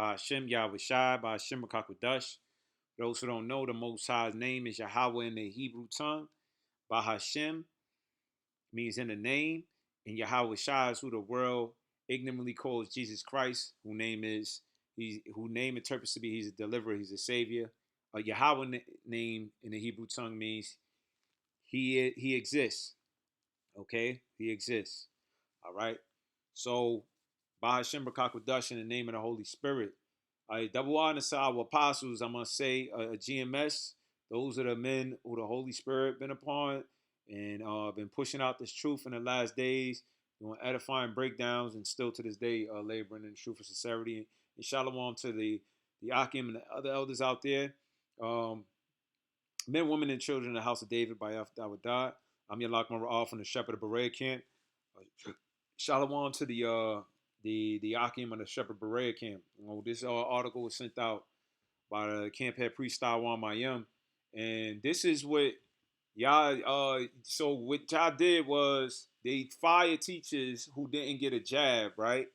by Hashem Yahweh Shai, by Hashem Makakwadash. Those who don't know, the Most High's name is Yahweh in the Hebrew tongue. By Hashem means in the name, and Yahweh Shai is who the world ignorantly calls Jesus Christ, who name interprets to be he's a deliverer, he's a savior. Yahweh name in the Hebrew tongue means he exists. Okay, he exists. All right. So by Hashem B'Kakwadash in the name of the Holy Spirit. Double honor to our apostles, I'm going to say a GMS. Those are the men who the Holy Spirit been upon and been pushing out this truth in the last days, doing edifying breakdowns, and still to this day laboring in truth and sincerity. And shalom to the Akim and the other elders out there. Men, women, and children in the house of David by Dawud. I'm Yalak Mara'ah from the Shepherd of Berea camp. Shalom to the Akim and the Shepherd Berea camp. This article was sent out by the camp head priest Taiwan Mayim. And this is what y'all, so what y'all did was they fired teachers who didn't get a jab, right?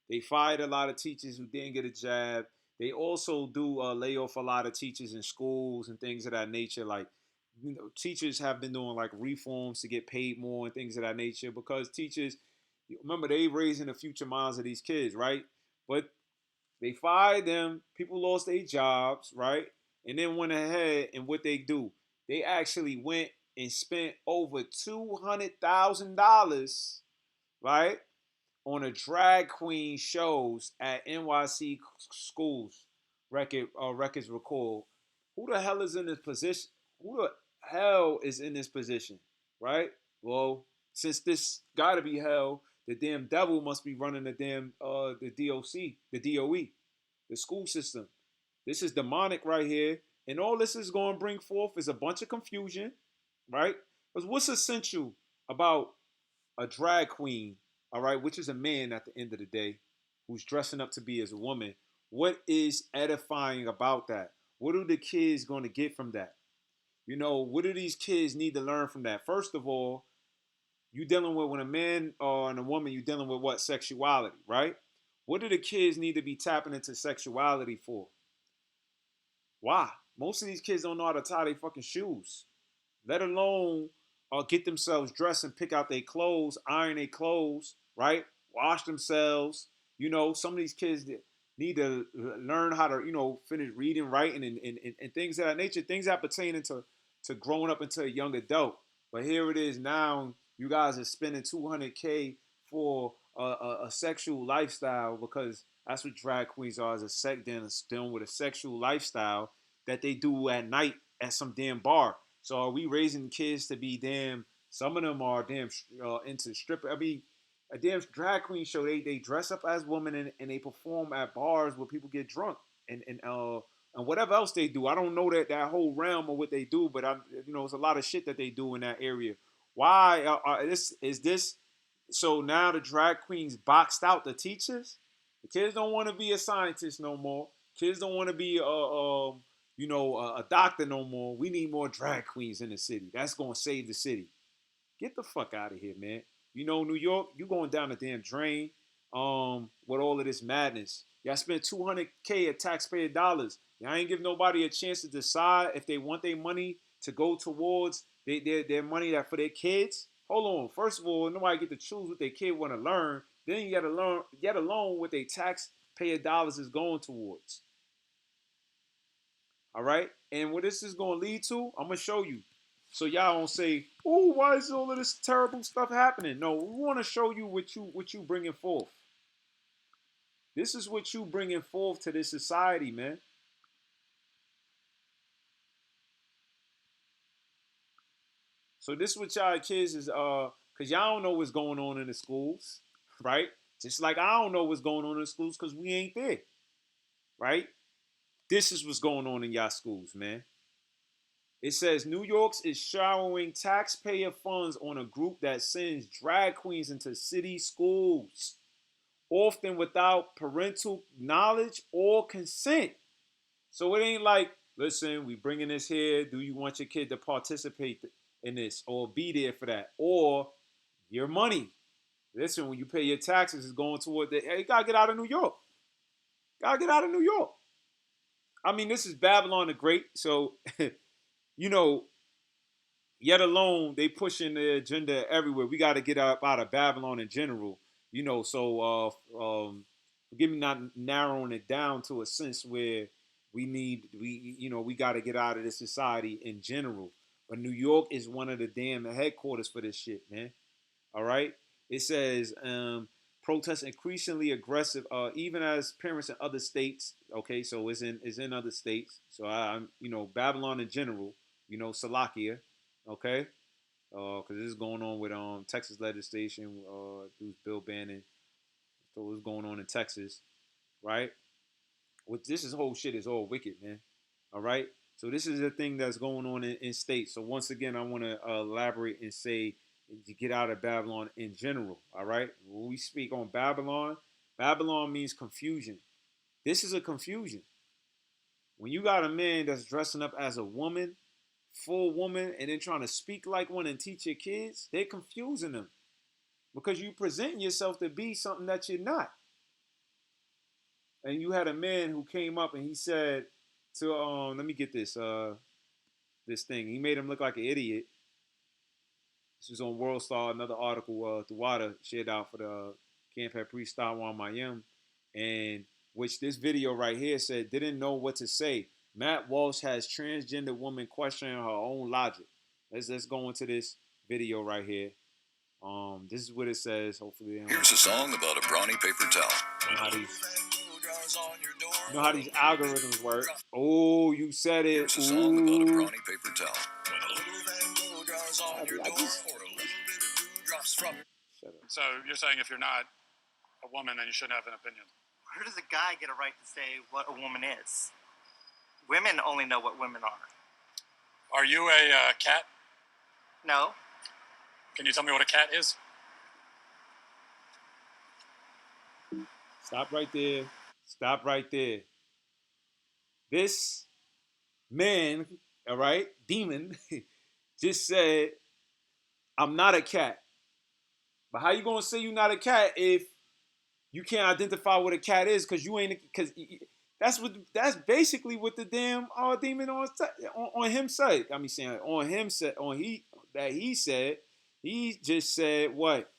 They fired a lot of teachers who didn't get a jab. They also do lay off a lot of teachers in schools and things of that nature. Like, teachers have been doing like reforms to get paid more and things of that nature because teachers, remember, they raising the future minds of these kids, right? But they fired them. People lost their jobs, right? And then went ahead and what they do, they actually went and spent over $200,000, right, on a drag queen shows at NYC schools. Records record. Who the hell is in this position? Who the hell is in this position, right? Well, since this gotta be hell, the damn devil must be running the damn the DOC, the DOE, the school system. This is demonic right here, and all this is going to bring forth is a bunch of confusion, right? Because what's essential about a drag queen, all right, which is a man at the end of the day, who's dressing up to be as a woman? What is edifying about that? What are the kids going to get from that? You know, what do these kids need to learn from that? First of all, you dealing with, when a man and a woman, you dealing with what? Sexuality, right? What do the kids need to be tapping into sexuality for? Why? Most of these kids don't know how to tie their fucking shoes, let alone get themselves dressed and pick out their clothes, iron their clothes, right? Wash themselves. You know, some of these kids need to learn how to, finish reading, writing, and things of that nature, things that pertain to growing up into a young adult. But here it is now, you guys are spending $200K for a sexual lifestyle, because that's what drag queens are, as a dealing with a sexual lifestyle that they do at night at some damn bar. So are we raising kids to be damn? Some of them are damn into stripper. I mean, a damn drag queen show. They dress up as women and they perform at bars where people get drunk and whatever else they do. I don't know that whole realm of what they do, but it's a lot of shit that they do in that area. Why is this? So now the drag queens boxed out the teachers. The kids don't want to be a scientist no more. Kids don't want to be a doctor no more. We need more drag queens in the city. That's gonna save the city. Get the fuck out of here, man. New York, you going down the damn drain. With all of this madness, y'all spent $200K of taxpayer dollars. Y'all ain't give nobody a chance to decide if they want their money to go towards their money that for their kids. Hold on. First of all, nobody get to choose what their kid want to learn. Then you got to learn, get alone what their taxpayer dollars is going towards. All right. And what this is going to lead to, I'm going to show you. So y'all don't say, "Oh, why is all of this terrible stuff happening?" No, we want to show you what you bringing forth. This is what you bringing forth to this society, man. So this is what y'all kids is cause y'all don't know what's going on in the schools, right? Just like I don't know what's going on in the schools because we ain't there, right? This is what's going on in y'all schools, man. It says New York's is showering taxpayer funds on a group that sends drag queens into city schools, often without parental knowledge or consent. So it ain't like, listen, we bringing this here. Do you want your kid to participate in this or be there for that? Or your money. Listen, when you pay your taxes, it's going toward the, hey, you got to get out of New York. Gotta get out of New York. I mean, this is Babylon the Great, so you know, yet alone they pushing the agenda everywhere. We got to get out of Babylon in general, So forgive me not narrowing it down to a sense where we got to get out of this society in general. But New York is one of the damn headquarters for this shit, man. All right. It says protests increasingly aggressive, even as parents in other states. Okay, so it's in other states. So I'm Babylon in general. Salakia. Okay, because this is going on with Texas legislation. Through Bill Bannon. So what's going on in Texas, right? What this is whole shit is all wicked, man. All right. So this is the thing that's going on in states. So once again, I want to elaborate and say to get out of Babylon in general. All right. When we speak on Babylon, Babylon means confusion. This is a confusion. When you got a man that's dressing up as a woman, full woman, and then trying to speak like one and teach your kids, they're confusing them because you presenting yourself to be something that you're not. And you had a man who came up and he said to let me get this thing. He made him look like an idiot. This was on World Star, another article Tawada shared out for the Camp Had Priest Taiwan Mayim, and which this video right here said didn't know what to say. Matt Walsh has transgender woman questioning her own logic. Let's go into this video right here. This is what it says. Hopefully, here's a song about a brawny paper towel. You know how these algorithms work. Oh, you said it. Here's a song about a brawny paper towel. So you're saying if you're not a woman, then you shouldn't have an opinion? Where does a guy get a right to say what a woman is? Women only know what women are. Are you a cat? No. Can you tell me what a cat is? Stop right there. Stop right there. This man, all right, demon, just said, I'm not a cat. But how you gonna say you're not a cat if you can't identify what a cat is? Because you ain't. Because that's basically what the damn demon on him said. I mean, saying on him said he said. He just said what?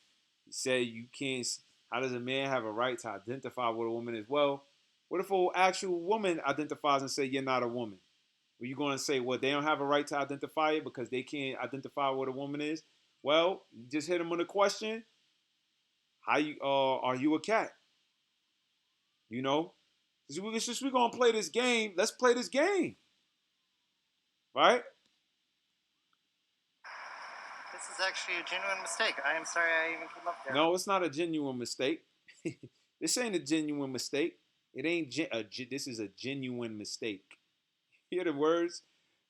He said you can't. How does a man have a right to identify what a woman is? Well, what if an actual woman identifies and say you're not a woman? Are you going to say, well, they don't have a right to identify it because they can't identify what a woman is? Well, you just hit them on the question. How you are you a cat? We're gonna play this game. Let's play this game, right? This is actually a genuine mistake. I am sorry I even came up there. No, it's not a genuine mistake. This ain't a genuine mistake. It ain't. This is a genuine mistake. Hear the words?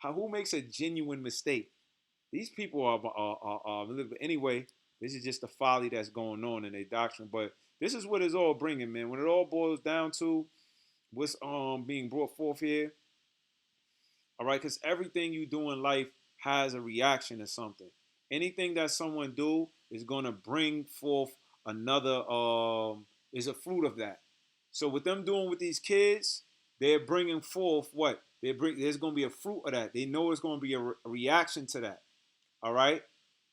Who makes a genuine mistake? These people are anyway. This is just the folly that's going on in their doctrine. But this is what it's all bringing, man. When it all boils down to what's being brought forth here, all right, because everything you do in life has a reaction to something. Anything that someone do is going to bring forth another, is a fruit of that. So what them doing with these kids, they're bringing forth what? There's going to be a fruit of that. They know it's going to be a reaction to that. All right.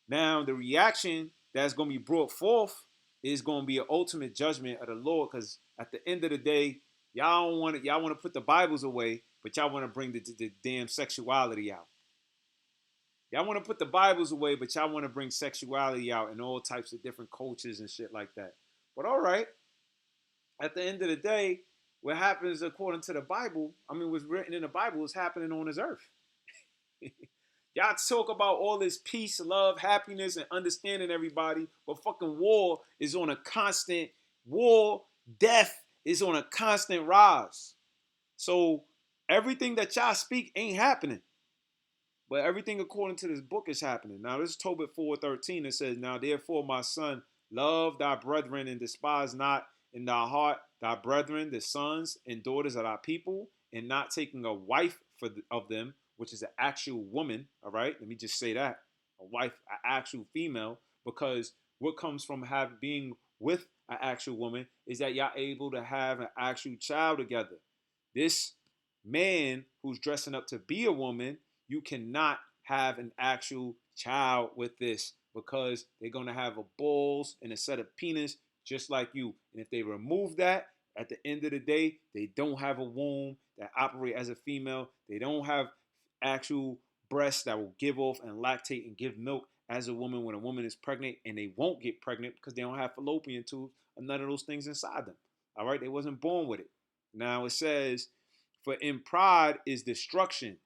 Now the reaction that's going to be brought forth is going to be an ultimate judgment of the Lord, because at the end of the day, y'all want to put the Bibles away, but y'all want to bring the damn sexuality out. Y'all want to put the Bibles away, but y'all want to bring sexuality out in all types of different cultures and shit like that. But all right, at the end of the day, what happens according to the Bible, what's written in the Bible is happening on this earth. Y'all talk about all this peace, love, happiness, and understanding everybody, but fucking war is on a constant, death is on a constant rise. So everything that y'all speak ain't happening. But everything according to this book is happening. Now, this is Tobit 4:13. It says, now therefore, my son, love thy brethren and despise not in thy heart thy brethren, the sons and daughters of thy people, and not taking a wife of them, which is an actual woman. All right, let me just say that. A wife, an actual female, because what comes from being with an actual woman is that y'all able to have an actual child together. This man who's dressing up to be a woman, you cannot have an actual child with this because they're gonna have a balls and a set of penis just like you. And if they remove that, at the end of the day, they don't have a womb that operate as a female. They don't have actual breasts that will give off and lactate and give milk as a woman when a woman is pregnant, and they won't get pregnant because they don't have fallopian tubes or none of those things inside them. All right, they wasn't born with it. Now it says, for in pride is destruction.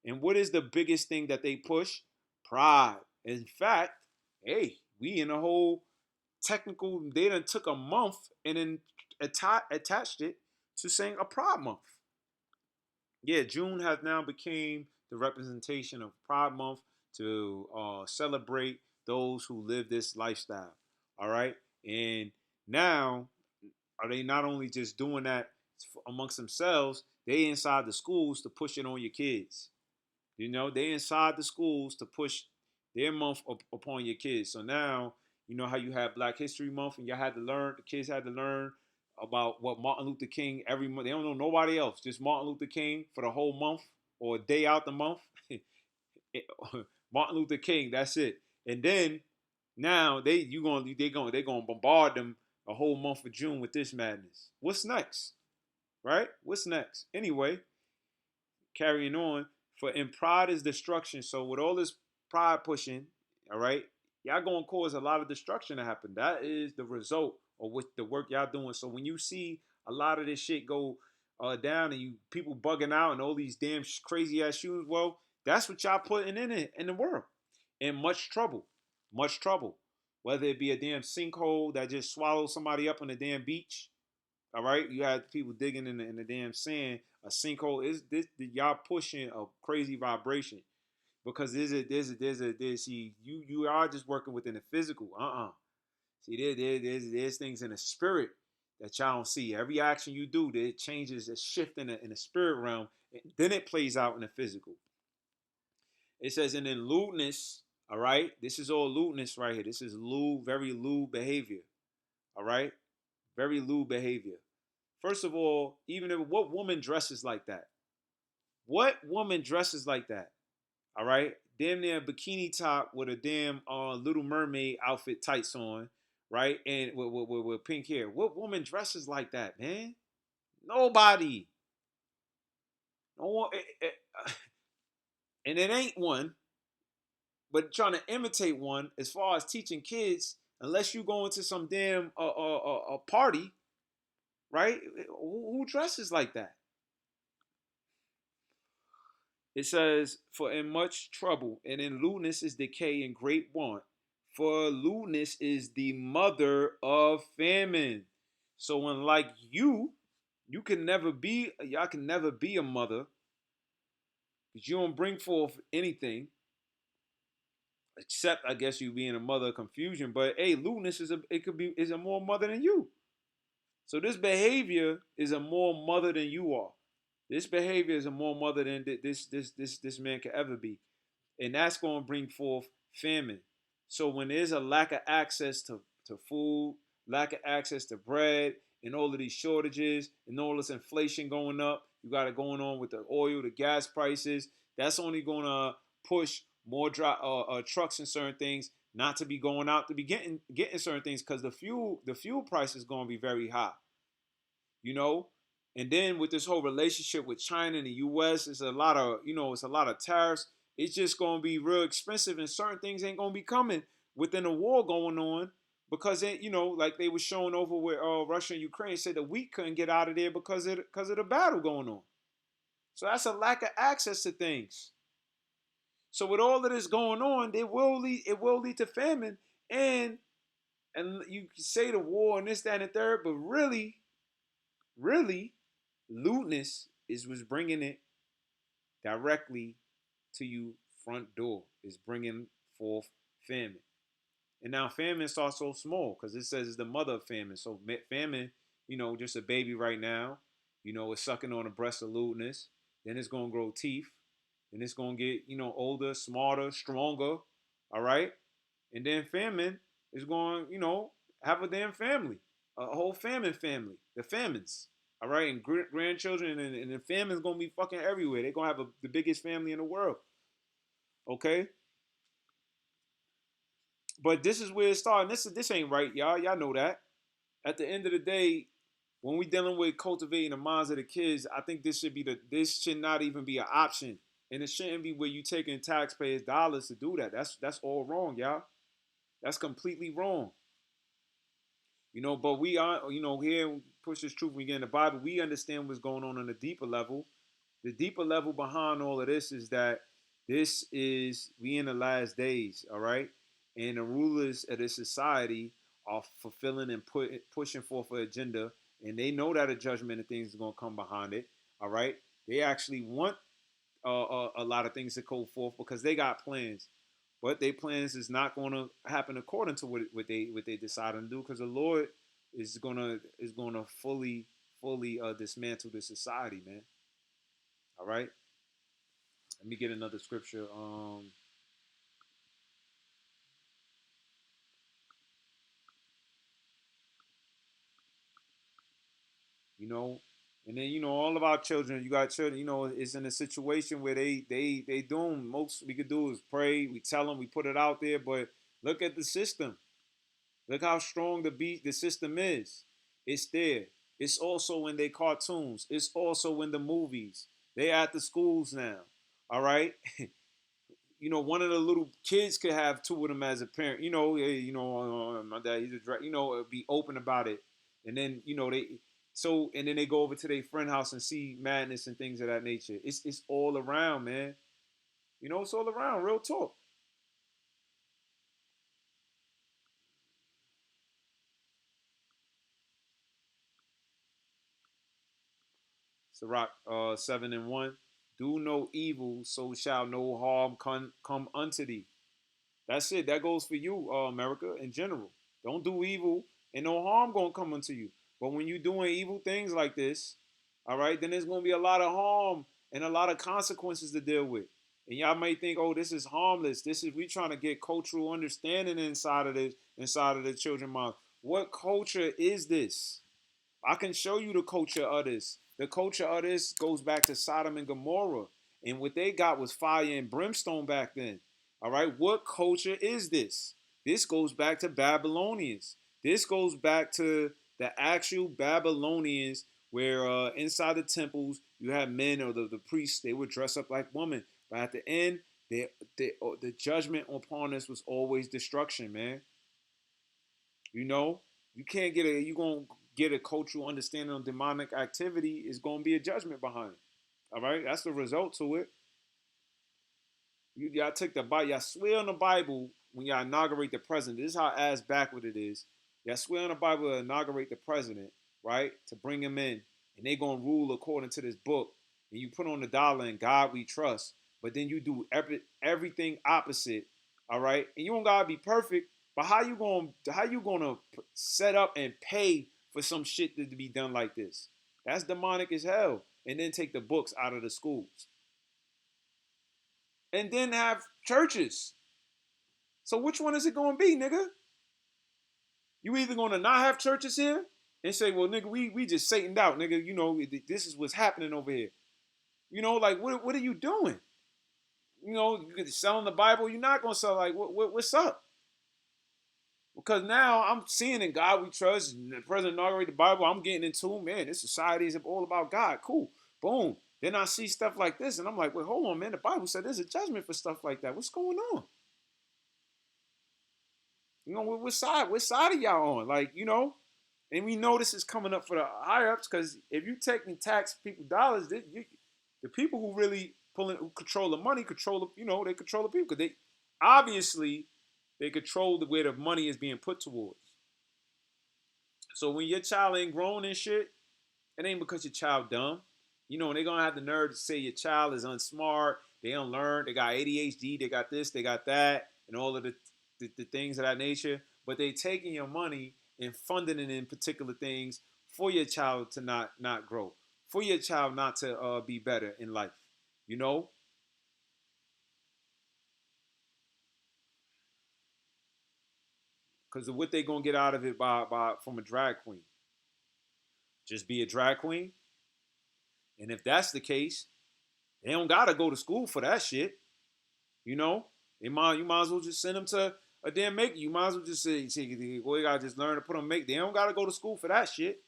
And what is the biggest thing that they push? Pride. In fact, hey, we in a whole technical, they done took a month and then attached it to saying a Pride Month. Yeah, June has now became the representation of Pride Month to celebrate those who live this lifestyle. All right, and now are they not only just doing that amongst themselves? They inside the schools to push it on your kids. You know, they inside the schools to push their month upon your kids. So now, you know how you have Black History Month and y'all had to learn, the kids had to learn about what Martin Luther King every month. They don't know nobody else, just Martin Luther King for the whole month or a day out the month. Martin Luther King, that's it. And then now they gonna bombard them a whole month of June with this madness. What's next? Right? What's next? Anyway, carrying on, for in pride is destruction. So with all this pride pushing, all right, y'all gonna cause a lot of destruction to happen. That is the result of what the work y'all doing. So when you see a lot of this shit go down and you people bugging out and all these damn crazy ass shoes, well, that's what y'all putting in it in the world. In much trouble. Whether it be a damn sinkhole that just swallows somebody up on the damn beach, all right, you had people digging in the damn sand. A sinkhole is this. Y'all pushing a crazy vibration because see you are just working within the physical. See there's things in the spirit that y'all don't see. Every action you do, it changes a shift in the spirit realm. And then it plays out in the physical. It says, and then lewdness. All right, this is all lewdness right here. This is lewd, very lewd behavior. All right, very lewd behavior. First of all, even if what woman dresses like that? What woman dresses like that? All right, damn near bikini top with a damn Little Mermaid outfit tights on, right, and with pink hair. What woman dresses like that, man? Nobody. No one, and it ain't one, but trying to imitate one as far as teaching kids. Unless you go into some damn party, right? Who dresses like that? It says, for in much trouble, and in lewdness is decay and great want. For lewdness is the mother of famine. So unlike you can never be, y'all can never be a mother because you don't bring forth anything except, I guess, you being a mother of confusion. But hey, lewdness is a more mother than you. So this behavior is a more mother than you are. This behavior is a more mother than this man could ever be, and that's going to bring forth famine. So when there's a lack of access to food, lack of access to bread, and all of these shortages and all this inflation going up, you got it going on with the oil, the gas prices. That's only going to push more trucks and certain things not to be going out to be getting certain things because the fuel price is going to be very high, you know. And then with this whole relationship with China and the U.S., it's a lot of tariffs. It's just going to be real expensive, and certain things ain't going to be coming within a war going on because like they were showing over with Russia and Ukraine, said that we couldn't get out of there because of the battle going on. So that's a lack of access to things. So with all of this going on, it will lead to famine, and you say the war and this, that, and the third, but really, lewdness is what's bringing it directly to you front door. Is bringing forth famine. And now famine starts so small because it says it's the mother of famine. So famine, just a baby right now, it's sucking on the breast of lewdness. Then it's going to grow teeth. Then it's going to get, older, smarter, stronger. All right. And then famine is going, have a damn family. a whole family, the famines. All right, and grandchildren and the famine's gonna be fucking everywhere. They're gonna have the biggest family in the world. Okay, but this is where it started. This ain't right, y'all. Y'all know that. At the end of the day, when we dealing with cultivating the minds of the kids, I think this should not even be an option, and it shouldn't be where you taking taxpayers' dollars to do that. That's all wrong, y'all. That's completely wrong. But we are, here push this truth when we get in the Bible. We understand what's going on a deeper level. The deeper level behind all of this is that we in the last days, all right, and the rulers of this society are fulfilling and pushing forth an agenda, and they know that a judgment and things is gonna come behind it, all right. They actually want a lot of things to go forth because they got plans, but their plans is not going to happen according to what they decide to do because the Lord is gonna fully dismantle the society, man. All right. Let me get another scripture. You know, and then all of our children. You got children. It's in a situation where they doom. Most we could do is pray. We tell them. We put it out there. But look at the system. Look how strong the system is. It's there. It's also in their cartoons. It's also in the movies. They at the schools now. All right. One of the little kids could have two of them as a parent. My dad, he's a drug. Be open about it, and then and then they go over to their friend house and see madness and things of that nature. It's all around, man. It's all around. Real talk. Sirach 7:1. Do no evil, so shall no harm come unto thee. That's it. That goes for you, America, in general. Don't do evil, and no harm gonna come unto you. But when you're doing evil things like this, all right, then there's gonna be a lot of harm and a lot of consequences to deal with. And y'all may think, oh, this is harmless. This is we trying to get cultural understanding inside of the children's mind. What culture is this? I can show you the culture of this. The culture of this goes back to Sodom and Gomorrah. And what they got was fire and brimstone back then. All right, what culture is this? This goes back to Babylonians. This goes back to the actual Babylonians where inside the temples you have men or the priests, they would dress up like women. But at the end, the judgment upon us was always destruction, man. You know, you can't get you gonna get a cultural understanding on demonic activity. Is gonna be a judgment behind it. All right, that's the result to it. Y'all take the Bible. Y'all swear on the Bible when y'all inaugurate the president. This is how ass backward it is. Y'all swear on the Bible to inaugurate the president, right? To bring him in, and they gonna rule according to this book. And you put on the dollar and God we trust. But then you do everything opposite, all right? And you don't gotta be perfect. But how you gonna set up and pay for some shit to be done like this? That's demonic as hell. And then take the books out of the schools and then have churches. So which one is it gonna be, nigga? You either gonna not have churches here and say, well, nigga, we just Sataned out, nigga. This is what's happening over here. Like what are you doing? You selling the Bible. You're not gonna sell like what's up? Because now I'm seeing in God we trust. And the president inaugurated the Bible. I'm getting into, man, this society is all about God. Cool. Boom. Then I see stuff like this, and I'm like, wait, hold on, man. The Bible said there's a judgment for stuff like that. What's going on? What side are y'all on? And we know this is coming up for the higher ups because if you taking tax people dollars, the people who really who control the money they control the people because they obviously they control where the money is being put towards. So when your child ain't grown and shit, it ain't because your child dumb. They're gonna have the nerve to say your child is unsmart, they unlearned, they got ADHD, they got this, they got that, and all of the things of that nature. But they taking your money and funding it in particular things for your child to not grow, for your child not to be better in life. You know, because of what they gonna get out of it by from a drag queen. Just be a drag queen, and if that's the case, they don't gotta go to school for that shit. You know, you might as well just send them to a damn maker. You might as well just say, well, you gotta just learn to put on make. They don't gotta go to school for that shit.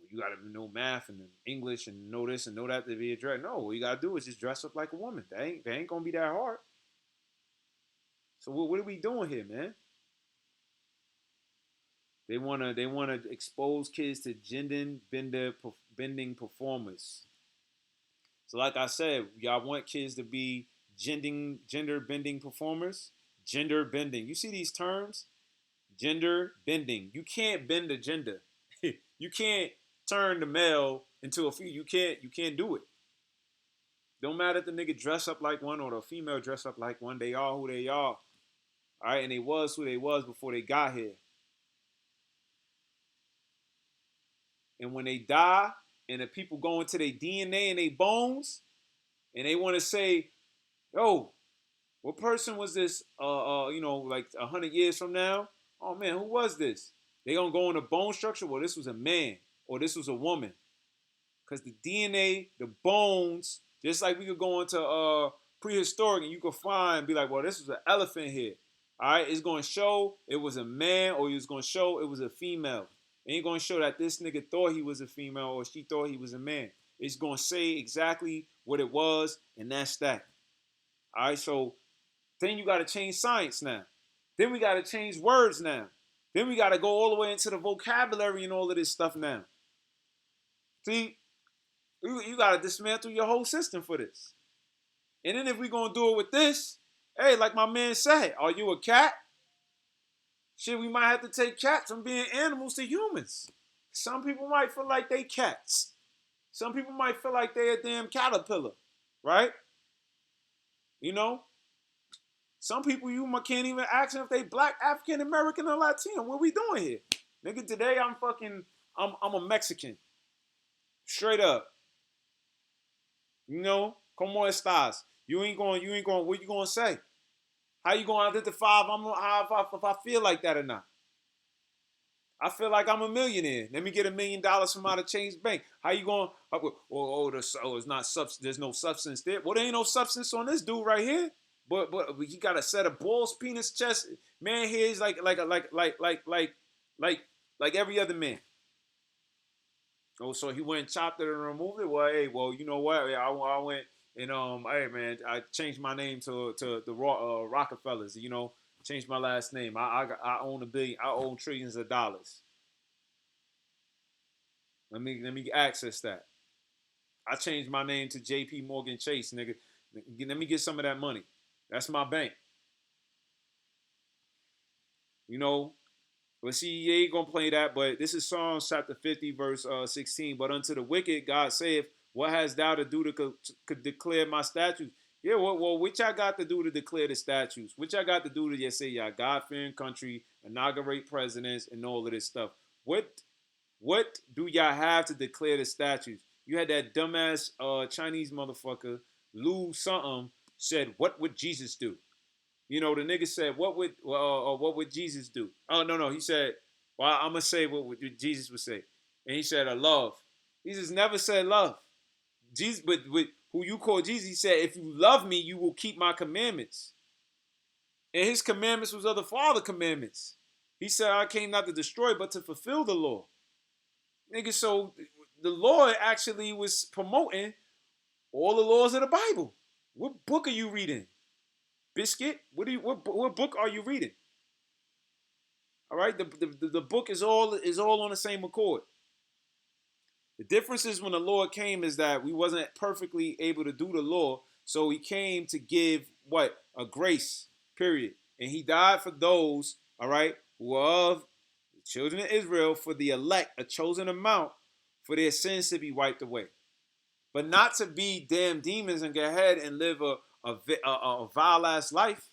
You gotta know math and English and know this and know that to be a drag. No, what you gotta do is just dress up like a woman. They ain't gonna be that hard. So what are we doing here, man? They wanna expose kids to bending performers. So like I said, y'all want kids to be gender bending performers. Gender bending. You see these terms? Gender bending. You can't bend a gender. You can't turn the male into a female. You can't do it. Don't matter if the nigga dress up like one or the female dress up like one. They are who they are. All right, and they was who they was before they got here. And when they die, and the people go into their DNA and their bones, and they want to say, "Yo, what person was this? Like 100 years from now? Oh man, who was this?" They gonna go in the bone structure. Well, this was a man or this was a woman, because the DNA, the bones, just like we could go into prehistoric and you could find, be like, well, this was an elephant here. All right, it's gonna show it was a man or it's gonna show it was a female. It ain't gonna show that this nigga thought he was a female or she thought he was a man. It's gonna say exactly what it was, and that's that. All right, so then you got to change science now. Then we got to change words now. Then we got to go all the way into the vocabulary and all of this stuff now. See, you got to dismantle your whole system for this. And then if we're going to do it with this, hey, like my man said, are you a cat? Shit, we might have to take cats from being animals to humans. Some people might feel like they cats. Some people might feel like they a damn caterpillar, right? You know? Some people you can't even ask them if they black, African American, or Latino. What we doing here? Nigga, today I'm a Mexican. Straight up. You know? Como estas? You ain't going, what you gonna say? How you gonna identify if I feel like that or not? I feel like I'm a millionaire. Let me get $1 million from out of Change Bank. How you going? It's not substance. There's no substance there. Well, there ain't no substance on this dude right here. But he got a set of balls, penis, chest, man. Here's like every other man. Oh, so he went and chopped it and removed it. Well, hey, you know what? I went and hey man, I changed my name to the Rockefellers. You know, changed my last name. I own $1 billion. I own trillions of dollars. Let me access that. I changed my name to J.P. Morgan Chase, nigga. Let me get some of that money. That's my bank. You know, but see, you ain't gonna play that. But this is Psalms chapter 50, verse 16. But unto the wicked, God saith, what hast thou to do to declare my statutes? Yeah, well, which I got to do to declare the statutes? Which I got to do to just say, yeah, God-fearing country, inaugurate presidents, and all of this stuff? What do y'all have to declare the statutes? You had that dumbass Chinese motherfucker, Lou something, said, what would Jesus do? You know, the nigga said, what would Jesus do? Oh, no. He said, well, I'm going to say what Jesus would say. And he said, love. Jesus never said love. Jesus, but who you call Jesus, he said, if you love me, you will keep my commandments. And his commandments was of the Father commandments. He said, I came not to destroy, but to fulfill the law. Nigga, so the Lord actually was promoting all the laws of the Bible. What book are you reading? Biscuit? What book are you reading? All right, the book is all on the same accord. The difference is when the Lord came is that we wasn't perfectly able to do the law, so he came to give what? A grace, period. And he died for those, all right, who are of the children of Israel, for the elect, a chosen amount, for their sins to be wiped away. But not to be damn demons and go ahead and live a vile ass life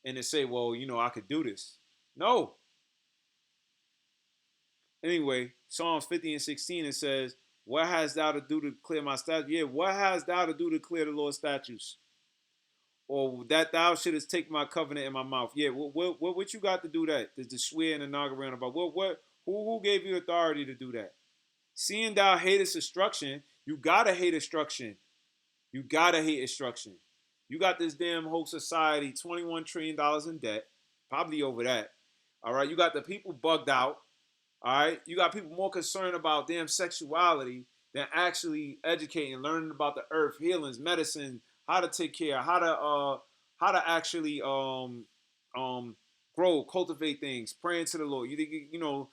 and to say, well, you know, I could do this. No. Anyway, Psalms 50 and 16, it says, what hast thou to do to clear my statutes? Yeah, what hast thou to do to clear the Lord's statutes? or that thou shouldest take my covenant in my mouth. Yeah, what you got to do that? To swear and inaugurate about what who gave you authority to do that? Seeing thou hatest instruction, you gotta hate instruction. You gotta hate instruction. You got this damn whole society, $21 trillion in debt, probably over that. All right, you got the people bugged out. All right, you got people more concerned about damn sexuality than actually educating, learning about the earth, healings, medicine, how to take care, how to actually grow, cultivate things, praying to the Lord. You know,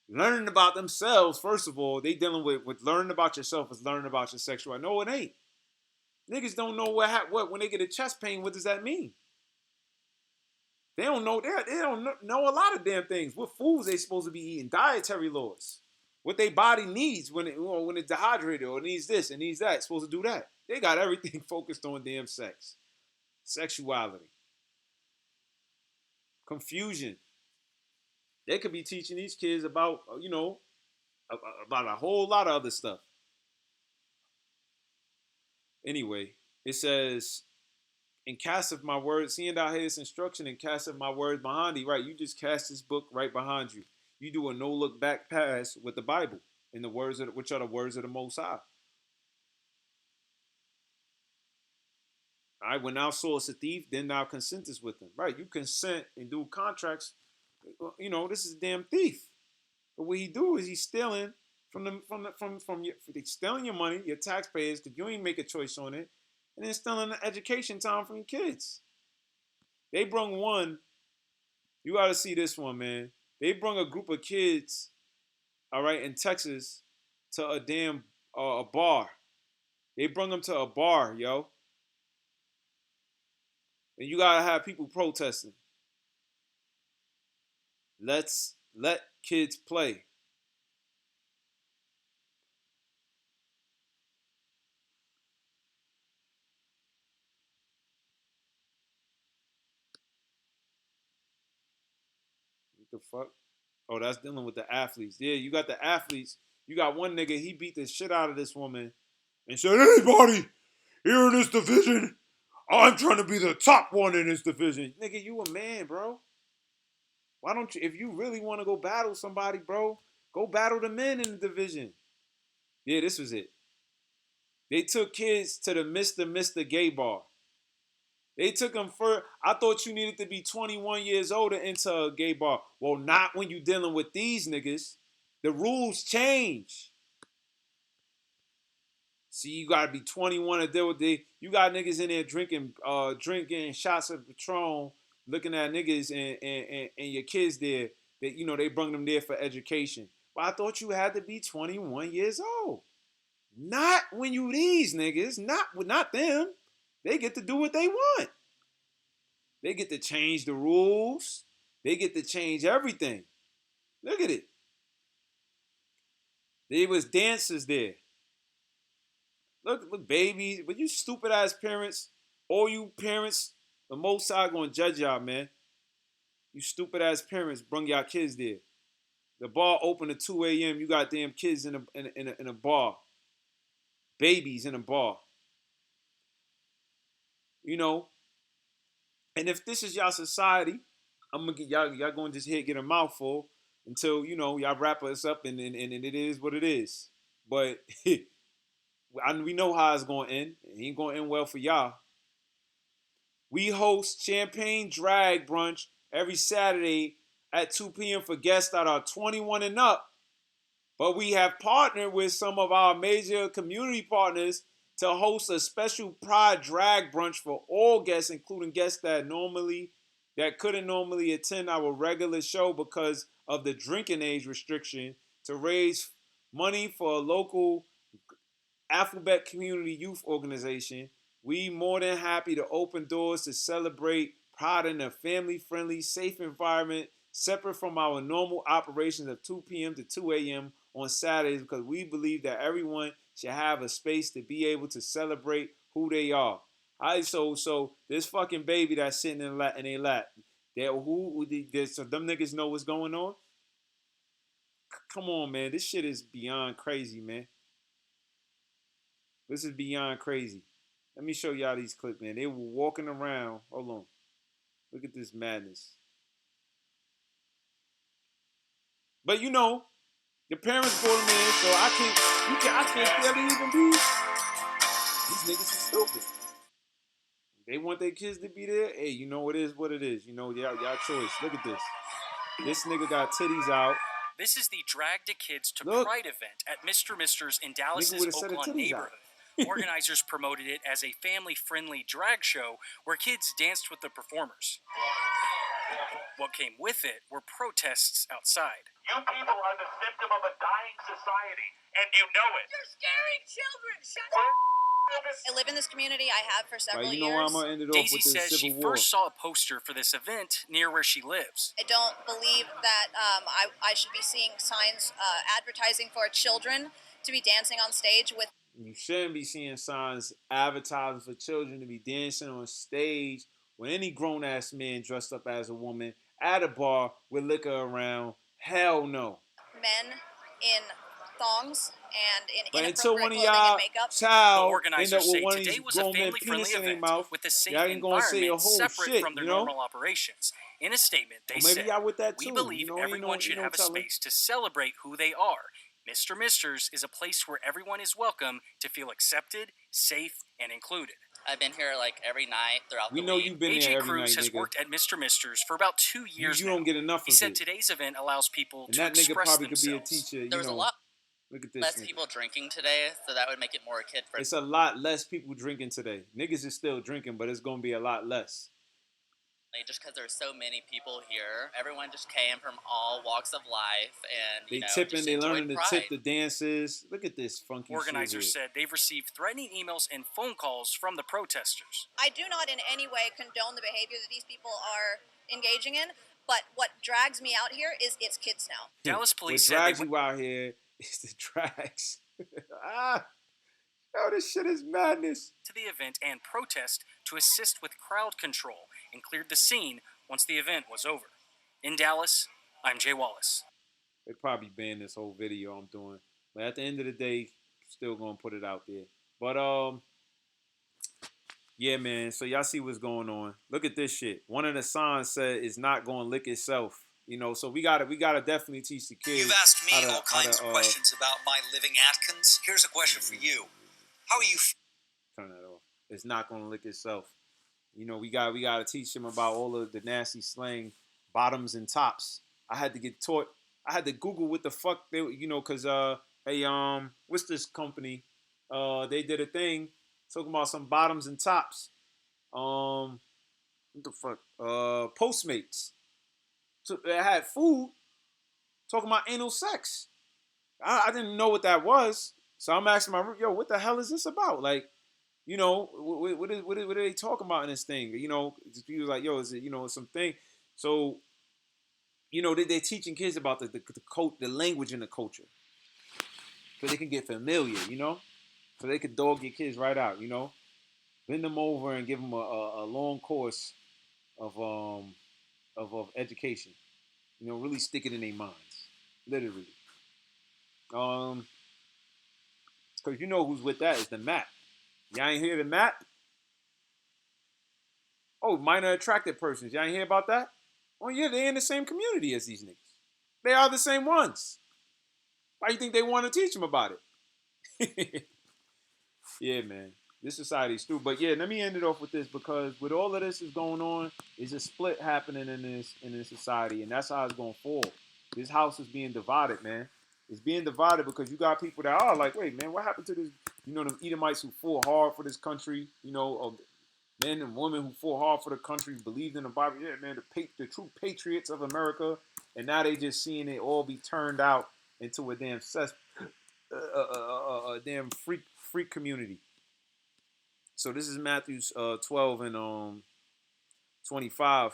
learning about themselves. First of all, they dealing with learning about yourself is learning about your sexuality. No, it ain't. Niggas don't know what when they get a chest pain. What does that mean? They don't know. They don't know a lot of damn things. What foods they supposed to be eating? Dietary laws. What their body needs when it's dehydrated or needs this and needs that. It's supposed to do that. They got everything focused on damn sex, sexuality, confusion. They could be teaching these kids about about a whole lot of other stuff. Anyway, it says and casteth my words, seeing thou hearest instruction and casteth my words behind thee. Right, you just cast this book right behind you. You do a no look back pass with the Bible and the words of which are the words of the Most High. All right, when thou sawest a thief, then thou consentest with him. Right, you consent and do contracts. You know, this is a damn thief. But what he do is he's stealing from your, stealing your money, your taxpayers, because you ain't make a choice on it, and then stealing the education time from your kids. They brung one. You got to see this one, man. They brung a group of kids, all right, in Texas, to a damn a bar. They brung them to a bar, yo, and you gotta have people protesting. Let's let kids play. What the fuck? Oh, that's dealing with the athletes. Yeah, you got the athletes. You got one nigga, he beat the shit out of this woman and said, anybody here in this division, I'm trying to be the top one in this division. Nigga, you a man, bro. Why don't you, if you really want to go battle somebody, bro, go battle the men in the division. Yeah, this was it. They took kids to the Mr. Gay bar. They took them for, I thought you needed to be 21 years old to enter a gay bar. Well, not when you dealing with these niggas. The rules change. See, you gotta be 21 to deal with the. You got niggas in there drinking shots of Patron, looking at niggas and your kids there. That they bring them there for education. But I thought you had to be 21 years old. Not when you these niggas. Not them. They get to do what they want. They get to change the rules. They get to change everything. Look at it. There was dancers there. Look, babies. But you stupid ass parents, all you parents, the Most High gonna judge y'all, man. You stupid ass parents, bring y'all kids there. The bar open at 2 a.m. You got damn kids in a bar, babies in a bar. You know, and if this is y'all society, I'm gonna get y'all gonna just get a mouthful until y'all wrap us up and it is what it is. But we know how it's gonna end. It ain't gonna end well for y'all. We host champagne drag brunch every Saturday at 2 p.m. for guests that are 21 and up. But we have partnered with some of our major community partners to host a special Pride drag brunch for all guests, including guests that couldn't normally attend our regular show because of the drinking age restriction, to raise money for a local Alphabet Community Youth Organization. We more than happy to open doors to celebrate Pride in a family-friendly, safe environment, separate from our normal operations of 2 p.m. to 2 a.m. on Saturdays, because we believe that everyone should have a space to be able to celebrate who they are. All right, so this fucking baby that's sitting in their lap, so them niggas know what's going on. Come on, man, this shit is beyond crazy, man. This is beyond crazy. Let me show y'all these clips, man. They were walking around. Hold on. Look at this madness. But you know, the parents brought them in, so I can't barely even be. These niggas are stupid. They want their kids to be there. Hey, you know it is what it is. You know, y'all choice. Look at this. This nigga got titties out. This is the Drag the Kids to Look. Pride event at Mr. Mister's in Nigga Dallas's with a set of Oaklawn titties neighborhood. out. Organizers promoted it as a family-friendly drag show where kids danced with the performers. What came with it were protests outside. You people are the symptom of a dying society, and you know it. You're scaring children. Shut up. I live in this community. I have for several Right, you know years. I'm gonna end it off Daisy with this says she Civil War. first saw a poster for this event near where she lives. I don't believe that I should be seeing signs advertising for children to be dancing on stage with. You shouldn't be seeing signs advertising for children to be dancing on stage with any grown-ass man dressed up as a woman at a bar with liquor around. Hell no. Men in thongs and in But until inappropriate one of clothing y'all and makeup. The child end organizers up say with one of today these was a grown men family-friendly penis in their event mouth, with a safe y'all ain't gonna say a environment whole separate shit, from their you know? normal operations. In a statement, they Or maybe said, y'all with that "We too, believe you know, ain't everyone no- should ain't no have a telling." space to celebrate who they are. Mr. Mister's is a place where everyone is welcome to feel accepted, safe, and included." I've been here like every night throughout We the know week. you've been AJ there every Cruz night, has nigga. worked at Mr. Mister's for about 2 years You now. don't get enough He of said it. today's event allows people And to that nigga express probably could be a themselves. teacher, There you was a know. lot Look at this less nigga. people drinking today, so that would make it more kid-friendly. It's a lot less people drinking today. Niggas is still drinking, but it's gonna be a lot less. Just because there's so many people here. Everyone just came from all walks of life, and They you know, tipping, just they enjoyed learning to Pride. tip the dances. Look at this funky Organizers shit here. said they've received threatening emails and phone calls from the protesters. I do not in any way condone the behavior that these people are engaging in, but what drags me out here is it's kids now. Dallas What police said drags they you out here is the drags. Yo, this shit is madness. to the event and protest to assist with crowd control and cleared the scene once the event was over. In Dallas, I'm Jay Wallace. They probably banned this whole video I'm doing, but at the end of the day, still gonna put it out there. But yeah, man. So y'all see what's going on. Look at this shit. One of the signs said it's not gonna lick itself. You know, so we gotta definitely teach the kids. You've asked me how to, all kinds of questions about my living Atkins. Here's a question for you. How are you? Turn that off. It's not gonna lick itself. You know, we gotta teach them about all of the nasty slang, bottoms and tops. I had to get taught. I had to Google what the fuck they, you know, cause what's this company? They did a thing talking about some bottoms and tops. What the fuck? Postmates. So it had food talking about anal sex. I didn't know what that was, so I'm asking my yo, what the hell is this about? Like, you know, what are they talking about in this thing? You know, people like, yo, is it, you know, something? So, you know, they're teaching kids about the language and the culture, so they can get familiar, you know, so they could dog your kids right out, you know, bend them over and give them a long course of education, you know, really stick it in their minds, literally. Because you know who's with that is the map. Y'all ain't hear the map? Oh, minor attracted persons. Y'all ain't hear about that? Oh yeah, they in the same community as these niggas. They are the same ones. Why do you think they want to teach them about it? Yeah, man. This society's through. But yeah, let me end it off with this, because with all of this is going on, there's a split happening in this society, and that's how it's gonna fall. This house is being divided, man. It's being divided because you got people that are like, wait, man, what happened to this? You know, them Edomites who fought hard for this country, you know, men and women who fought hard for the country, believed in the Bible. Yeah, man, the true patriots of America. And now they just seeing it all be turned out into a damn damn freak community. So this is Matthew 12 and 25.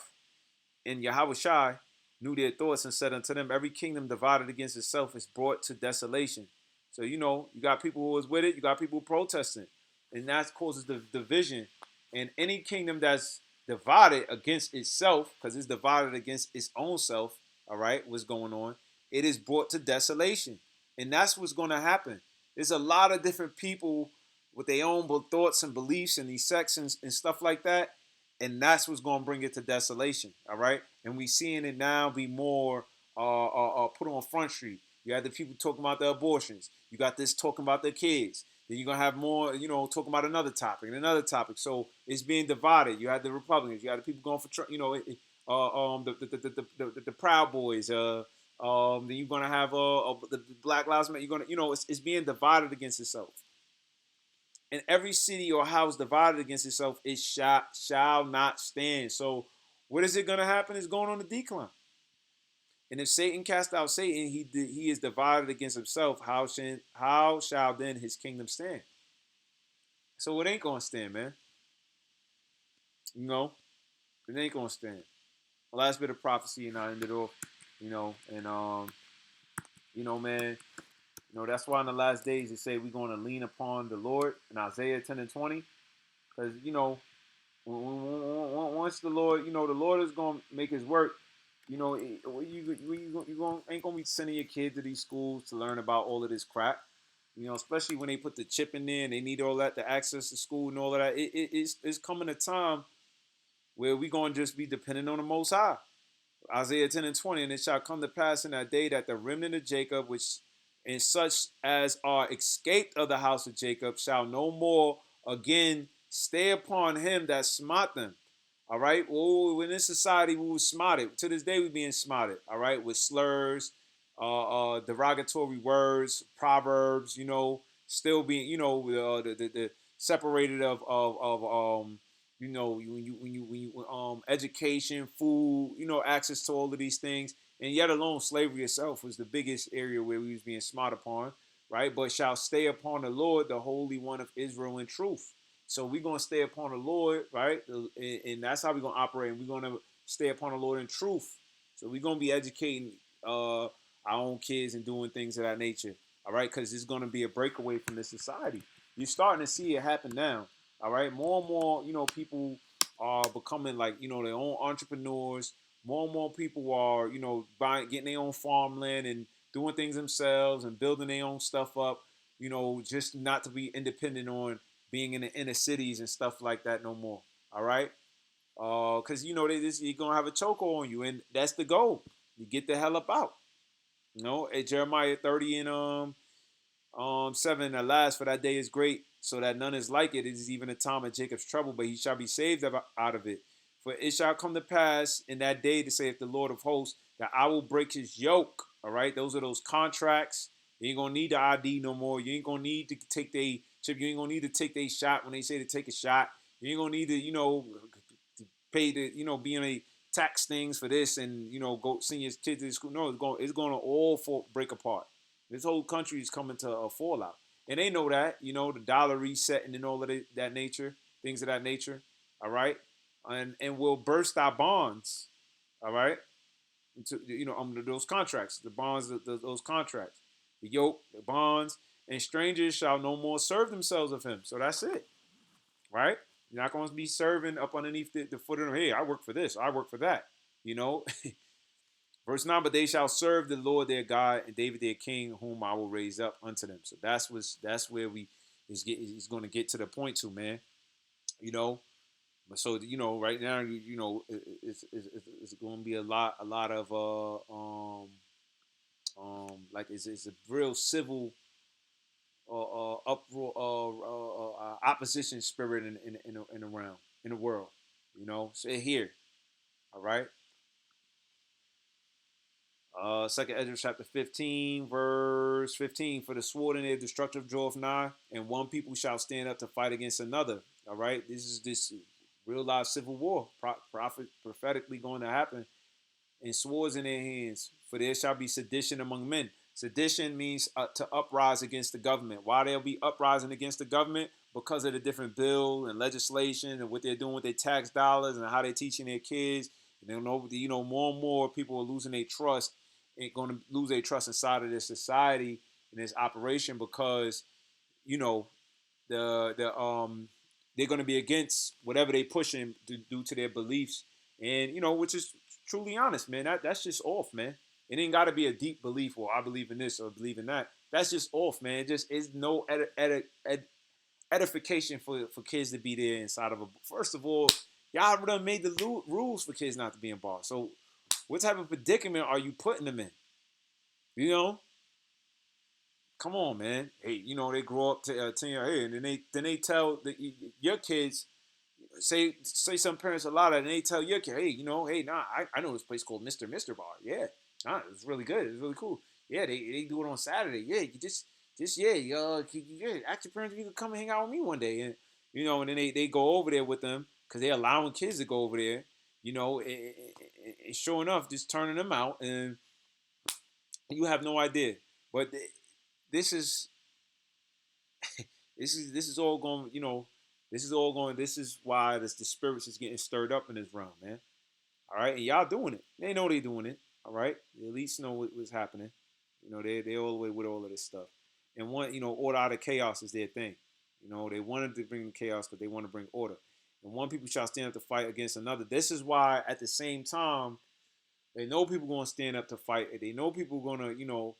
And Yahushua knew their thoughts and said unto them, every kingdom divided against itself is brought to desolation. So, you know, you got people who was with it, you got people protesting. And that causes the division. And any kingdom that's divided against itself, because it's divided against its own self, all right, what's going on, it is brought to desolation. And that's what's going to happen. There's a lot of different people with their own thoughts and beliefs and these sections and stuff like that. And that's what's going to bring it to desolation. All right. And we seeing it now be more put on Front Street. You have the people talking about the abortions. You got this talking about their kids. Then you're going to have more, talking about another topic and another topic. So it's being divided. You have the Republicans. You have the people going for Trump, the Proud Boys. Then you're going to have the Black Lives Matter. You're going to, it's being divided against itself. And every city or house divided against itself, it shall not stand. So what is it going to happen? It's going on the decline. And if Satan cast out Satan, he is divided against himself. How shall then his kingdom stand? So it ain't going to stand, man. It ain't going to stand. The last bit of prophecy, and I ended off, man, that's why in the last days they say we're going to lean upon the Lord in Isaiah 10 and 20. Because, once the Lord, the Lord is going to make his work, you ain't going to be sending your kids to these schools to learn about all of this crap. Especially when they put the chip in there and they need all that to access the school and all of that. It's coming a time where we're going to just be dependent on the Most High. Isaiah 10 and 20, and it shall come to pass in that day that the remnant of Jacob, which and such as are escaped of the house of Jacob, shall no more again stay upon him that smote them. All right. Well, in this society, we were smarted. To this day, we're being smarted. All right, with slurs, derogatory words, proverbs. Still being, the separated of education, food, access to all of these things, and yet alone slavery itself was the biggest area where we was being smart upon, right? But shall stay upon the Lord, the Holy One of Israel, in truth. So we're gonna stay upon the Lord, right? And that's how we're gonna operate. And we're gonna stay upon the Lord in truth. So we're gonna be educating our own kids and doing things of that nature, all right? Because it's gonna be a breakaway from this society. You're starting to see it happen now. All right, more and more, people are becoming like, their own entrepreneurs. More and more people are, getting their own farmland and doing things themselves and building their own stuff up, just not to be independent on being in the inner cities and stuff like that no more. All right, because you're gonna have a chokehold on you, and that's the goal. You get the hell up out. At Jeremiah 30 and 7, alas, for that day is great, so that none is like it. It is even a time of Jacob's trouble, but he shall be saved out of it. For it shall come to pass in that day, to saith the Lord of hosts, that I will break his yoke. All right, those are those contracts. You ain't gonna need the ID no more. You ain't gonna need to take the chip. You ain't gonna need to take their shot when they say to take a shot. You ain't gonna need to pay the be on a tax things for this and go send your kids to school. No, it's going to all break apart. This whole country is coming to a fallout. And they know that, the dollar resetting and all of that nature, things of that nature, all right? And we'll burst our bonds, all right? Into, under those contracts, the bonds, those contracts, the yoke, the bonds, and strangers shall no more serve themselves of him. So that's it, right? You're not going to be serving up underneath the foot of them. Hey, I work for this, I work for that, Verse 9, but they shall serve the Lord their God and David their king, whom I will raise up unto them. So that's where is going to get to the point to, man. But so right now, it's going to be a lot of like it's a real civil uproar, opposition spirit in around in the world. So here, all right. Second Ezra chapter 15, verse 15. For the sword in their destructive draweth nigh, and one people shall stand up to fight against another. All right, this is this real life civil war, prophetically going to happen, and swords in their hands. For there shall be sedition among men. Sedition means to uprise against the government. Why they'll be uprising against the government? Because of the different bill and legislation and what they're doing with their tax dollars and how they're teaching their kids. And they'll know, more and more people are losing their trust, ain't going to lose their trust inside of this society and this operation because, they're going to be against whatever they pushing due to their beliefs, and which is truly honest, man. That's just off, man. It ain't got to be a deep belief, or I believe in this or believe in that. That's just off, man. It just is no edification for kids to be there inside of a. First of all, y'all done made the rules for kids not to be in bars. So, what type of predicament are you putting them in? You know, come on, man. Hey, you know they grow up to 10 hey, and then they tell your kids. Say some parents a lot of, and they tell your kid, hey, you know, hey, nah, I know this place called Mister Bar. Yeah, nah, it's really good. It's really cool. Yeah, they do it on Saturday. Yeah, you just ask your parents if you could come and hang out with me one day, and you know, and then they go over there with them because they're allowing kids to go over there. You know, and sure enough, just turning them out, and you have no idea. But this is this is all going, you know, this is all going. This is why the spirits is getting stirred up in this realm, man. All right, and y'all doing it. They know they doing it. All right, they at least know what's happening. You know, they all the way with all of this stuff. And one, you know, order out of chaos is their thing. You know, they wanted to bring chaos because they want to bring order. And one people shall stand up to fight against another. This is why, at the same time, they know people going to stand up to fight. They know people going to, you know,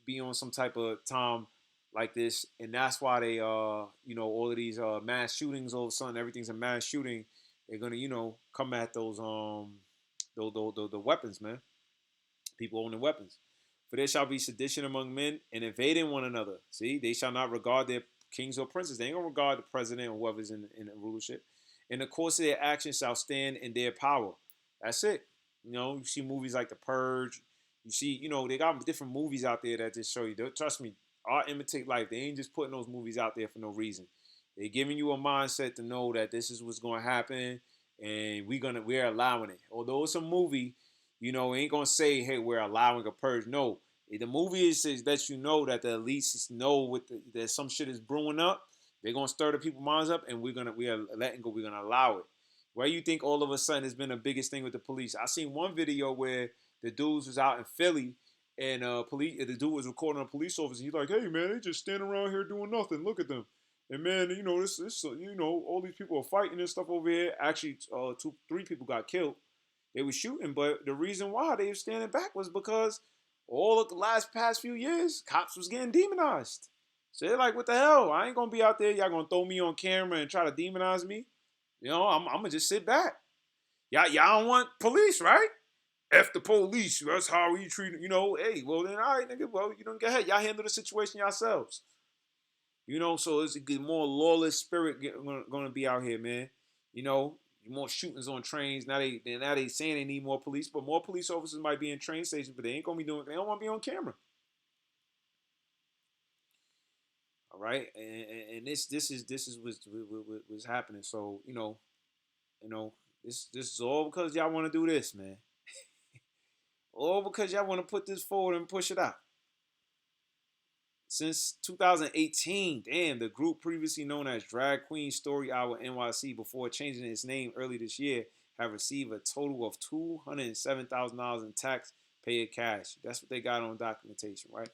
be on some type of time like this, and that's why they you know, all of these mass shootings, all of a sudden everything's a mass shooting. They're gonna, you know, come at those the weapons, man. People owning weapons. For there shall be sedition among men and invading one another. See, they shall not regard their kings or princes. They ain't gonna regard the president or whoever's in rulership. In the course of their actions shall stand in their power. That's it. You know, you see movies like The Purge. You see, you know, they got different movies out there that just show you. Trust me, art imitate life. They ain't just putting those movies out there for no reason. They're giving you a mindset to know that this is what's going to happen, and we're allowing it. Although it's a movie, you know, it ain't gonna say, "Hey, we're allowing a purge." No, the movie is lets you know that the elites know that some shit is brewing up. They're gonna stir the people's minds up, and we are letting go. We're gonna allow it. Why you think all of a sudden it's been the biggest thing with the police? I seen one video where the dudes was out in Philly, and the dude was recording a police officer. He's like, "Hey man, they just standing around here doing nothing. Look at them." And man, you know this, you know, all these people are fighting and stuff over here. Actually, 3 people got killed. They were shooting, but the reason why they were standing back was because all of the past few years, cops was getting demonized. So they're like, "What the hell? I ain't gonna be out there. Y'all gonna throw me on camera and try to demonize me? You know, I'm gonna just sit back. Y'all don't want police, right? F the police. That's how we treat it. You know, hey, well then, all right, nigga. Well, you don't go ahead. Y'all handle the situation yourselves. You know, so it's a more lawless spirit going to be out here, man. You know, more shootings on trains. Now they saying they need more police, but more police officers might be in train stations, but they ain't gonna be doing. They don't want to be on camera. All right, and this is what's happening. So you know this is all because y'all want to do this, man. All because y'all want to put this forward and push it out. Since 2018, damn, the group previously known as Drag Queen Story Hour NYC, before changing its name early this year, have received a total of $207,000 in taxpayer cash. That's what they got on documentation, right?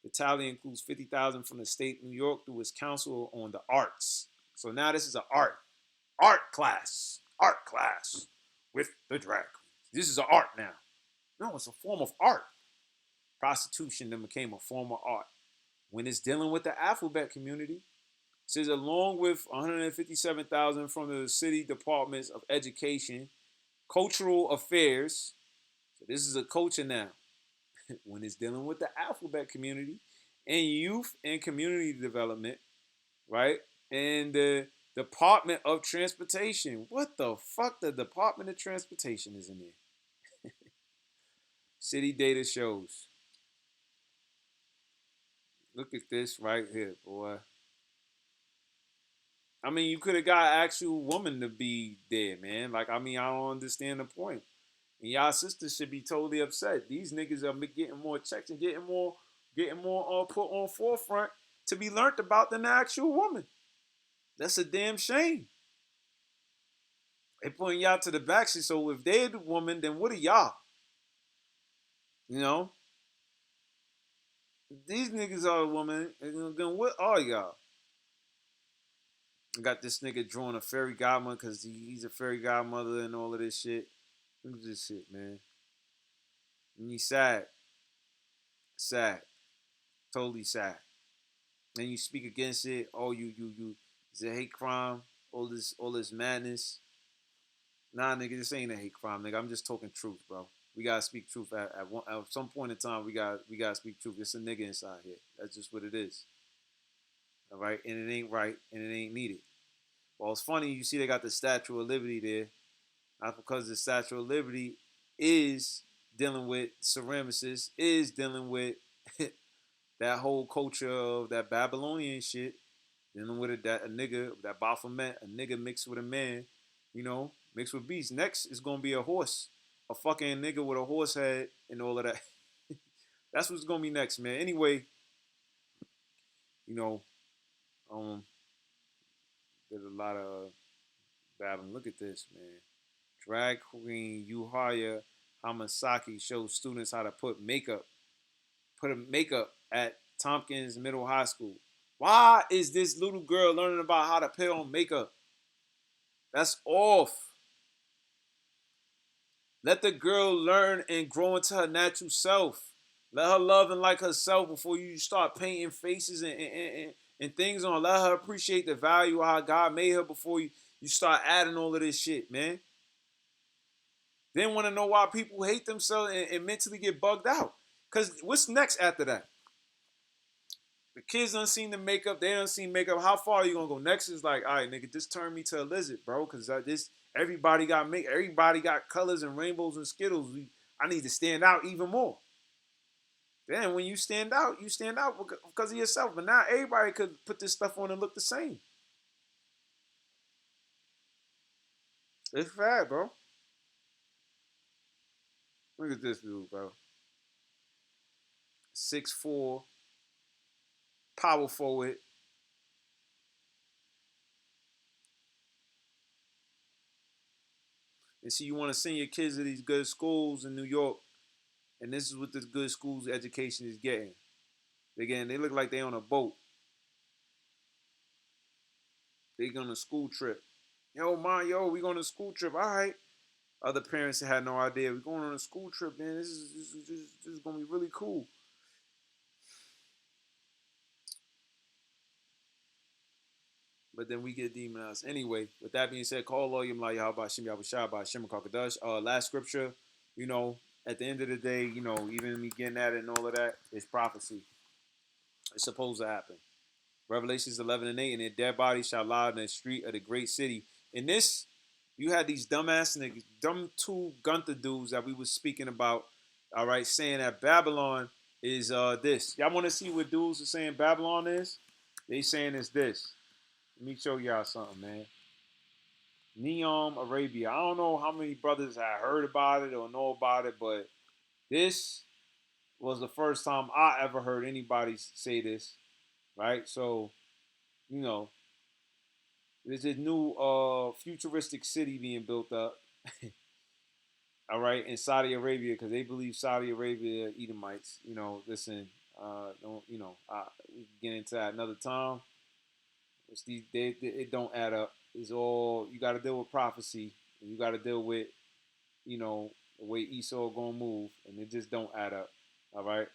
The tally includes $50,000 from the state of New York through its council on the arts. So now this is an art class with the drag queens. This is an art now. No, it's a form of art. Prostitution then became a form of art. When it's dealing with the alphabet community, it says along with $157,000 from the city departments of education, cultural affairs. So this is a culture now. When it's dealing with the alphabet community and youth and community development, right? And the Department of Transportation. What the fuck? The Department of Transportation is in there. City data shows. Look at this right here, boy. I mean, you could have got an actual woman to be there, man. Like, I mean, I don't understand the point. And y'all sisters should be totally upset. These niggas are getting more checks and getting more put on forefront to be learned about than the actual woman. That's a damn shame. They putting y'all to the backseat. So if they're the woman, then what are y'all? You know? These niggas are a woman, then what are y'all? I got this nigga drawing a fairy godmother because he's a fairy godmother and all of this shit. Look at this shit, man. And he's sad. Sad. Totally sad. and you speak against it. Oh, you, it's a hate crime. All this madness. Nah, nigga, this ain't a hate crime, nigga. I'm just talking truth, bro. We gotta speak truth at some point in time. We gotta speak truth. It's a nigga inside here. That's just what it is. All right, and it ain't right, and it ain't needed. Well, it's funny. You see, they got the Statue of Liberty there. Not because the Statue of Liberty is dealing with ceramicists, is dealing with that whole culture of that Babylonian shit, dealing with a nigga, that Baphomet, a nigga mixed with a man, mixed with beast. Next is gonna be a horse, a fucking nigga with a horse head and all of that. That's what's gonna be next, man. Anyway, you know, did a lot of babbling. Look at this, man. Drag queen Yuhaya Hamasaki shows students how to put a makeup at Tompkins Middle High School. Why is this little girl learning about how to put on makeup? That's off. Let the girl learn and grow into her natural self. Let her love and like herself before you start painting faces and things on her. Let her appreciate the value of how God made her before you start adding all of this shit, man. Then want to know why people hate themselves and mentally get bugged out. Because what's next after that? The kids done seen the makeup. They done seen makeup. How far are you going to go? Next is like, all right, nigga, just turn me to a lizard, bro. Because everybody got colors and rainbows and Skittles. I need to stand out even more. Then when you stand out because of yourself. But now everybody could put this stuff on and look the same. It's bad, bro. Look at this dude, bro. 6'4", power forward. And see, you want to send your kids to these good schools in New York, and this is what this good schools education is getting. They look like they on a boat. They going on a school trip. Yo, mom, we going on a school trip. All right. Other parents had no idea. We're going on a school trip, man. This is going to be really cool. But then we get demonized. Anyway, with that being said, call lawyer how about Shim Yabushah by Shimon Kakadash. Last scripture, at the end of the day, even me getting at it and all of that, is prophecy. It's supposed to happen. Revelations 11 and 8, and their dead bodies shall lie in the street of the great city. In this, you had these dumbass niggas, dumb two Gunther dudes that we was speaking about, all right, saying that Babylon is this. Y'all want to see what dudes are saying Babylon is? They saying it's this. Let me show y'all something, man. Neom Arabia. I don't know how many brothers have heard about it or know about it, but this was the first time I ever heard anybody say this, right? So, there's a new futuristic city being built up, all right, in Saudi Arabia because they believe Saudi Arabia Edomites. Listen, don't we can get into that another time. It don't add up. It's all you got to deal with prophecy, and you got to deal with the way Esau gonna move, and it just don't add up. All right.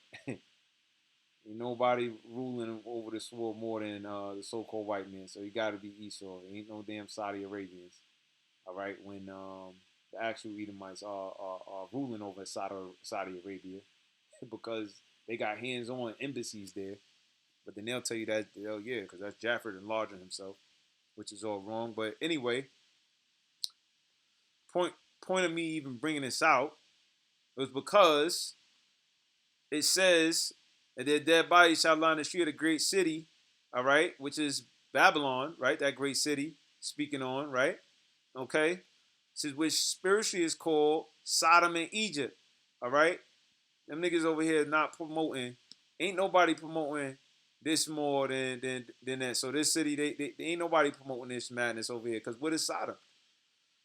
Ain't nobody ruling over this world more than the so-called white man. So you got to be Esau. There ain't no damn Saudi Arabians. All right, when the actual Edomites are ruling over Saudi Arabia because they got hands-on embassies there. But then they'll tell you that, yeah, because that's Jafford enlarging himself, which is all wrong. But anyway, point of me even bringing this out was because it says that their dead bodies shall lie in the street of the great city, all right, which is Babylon, right? That great city, speaking on, right? Okay. It says, which spiritually is called Sodom and Egypt, all right? Them niggas over here not promoting, ain't nobody promoting this more than that. So this city, they ain't nobody promoting this madness over here. Because what is Sodom?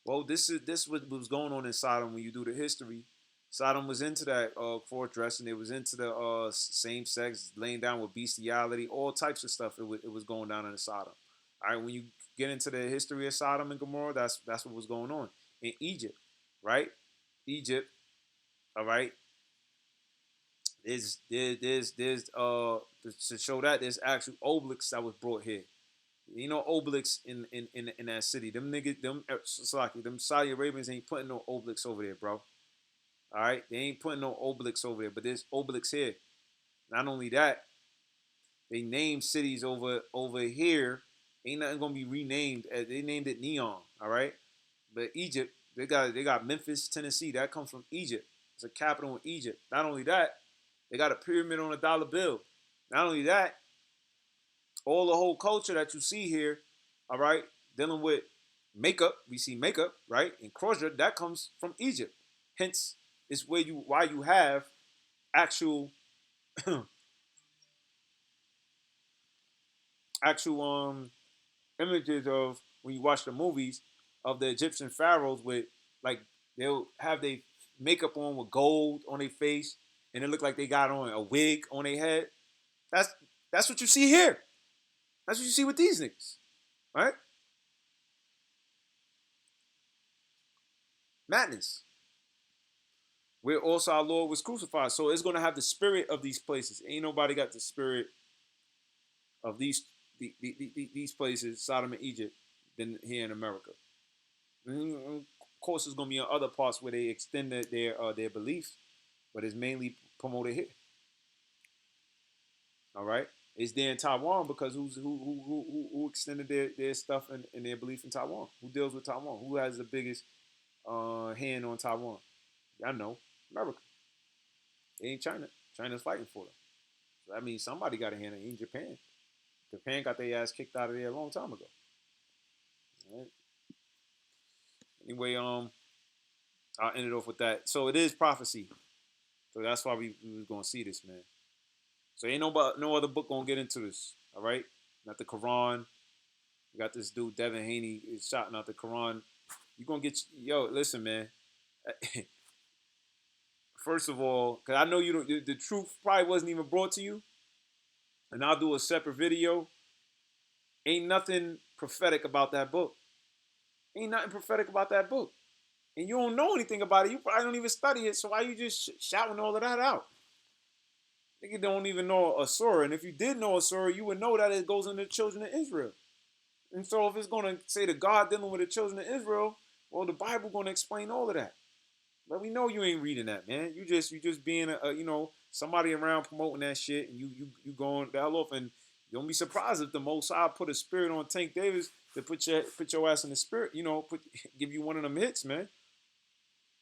Well, this what was going on in Sodom when you do the history. Sodom was into that court dressing. It was into the same sex, laying down with bestiality, all types of stuff. It was going down in Sodom. All right, when you get into the history of Sodom and Gomorrah, that's what was going on in Egypt, right? Egypt, all right. there's to show that there's actual obelisks that was brought here. You know, obelisks in that city. Them niggas, them Saudi Arabians ain't putting no obelisks over there, bro. All right, they ain't putting no obelisks over there, but there's obelisks here. Not only that, they named cities over here. Ain't nothing gonna be renamed. They named it Neon. All right, but Egypt, they got Memphis, Tennessee. That comes from Egypt. It's a capital in Egypt. Not only that, they got a pyramid on a dollar bill. Not only that, all the whole culture that you see here, all right, dealing with makeup. We see makeup, right, and crozier that comes from Egypt. Hence, it's why you have actual actual images of when you watch the movies of the Egyptian pharaohs with like they'll have their makeup on with gold on their face and it look like they got on a wig on their head. That's that's what you see here. That's what you see with these niggas, right? Madness. Where also our Lord was crucified. So it's gonna have the spirit of these places. Ain't nobody got the spirit of these places, Sodom and Egypt, than here in America. And of course, it's gonna be in other parts where they extend their beliefs, but it's mainly promoted here. All right, it's there in Taiwan because who extended their stuff and their belief in Taiwan? Who deals with Taiwan? Who has the biggest hand on Taiwan? I know, America. It ain't China. China's fighting for them. So that means somebody got a hand in Japan. Japan got their ass kicked out of there a long time ago. All right? Anyway, I'll end it off with that. So it is prophecy. So that's why we was gonna see this, man. So ain't no other book gonna get into this. All right, not the Quran. We got this dude Devin Haney is shouting out the Quran. You gonna get listen, man. First of all, because I know you don't. The truth probably wasn't even brought to you, and I'll do a separate video. Ain't nothing prophetic about that book. Ain't nothing prophetic about that book. And you don't know anything about it. You probably don't even study it. So why you just shouting all of that out? Nigga don't even know a surah. And if you did know a surah, you would know that it goes into the children of Israel. And so if it's going to say the God dealing with the children of Israel, well, the Bible going to explain all of that. But we know you ain't reading that, man. You just being somebody around promoting that shit, and you going the hell off, and you don't be surprised if the Most High put a spirit on Tank Davis to put your ass in the spirit. Give you one of them hits, man.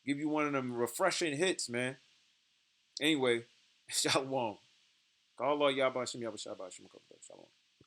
Give you one of them refreshing hits, man. Anyway, shalom. Call Allah Yabashim Yabashabashim. Shalom.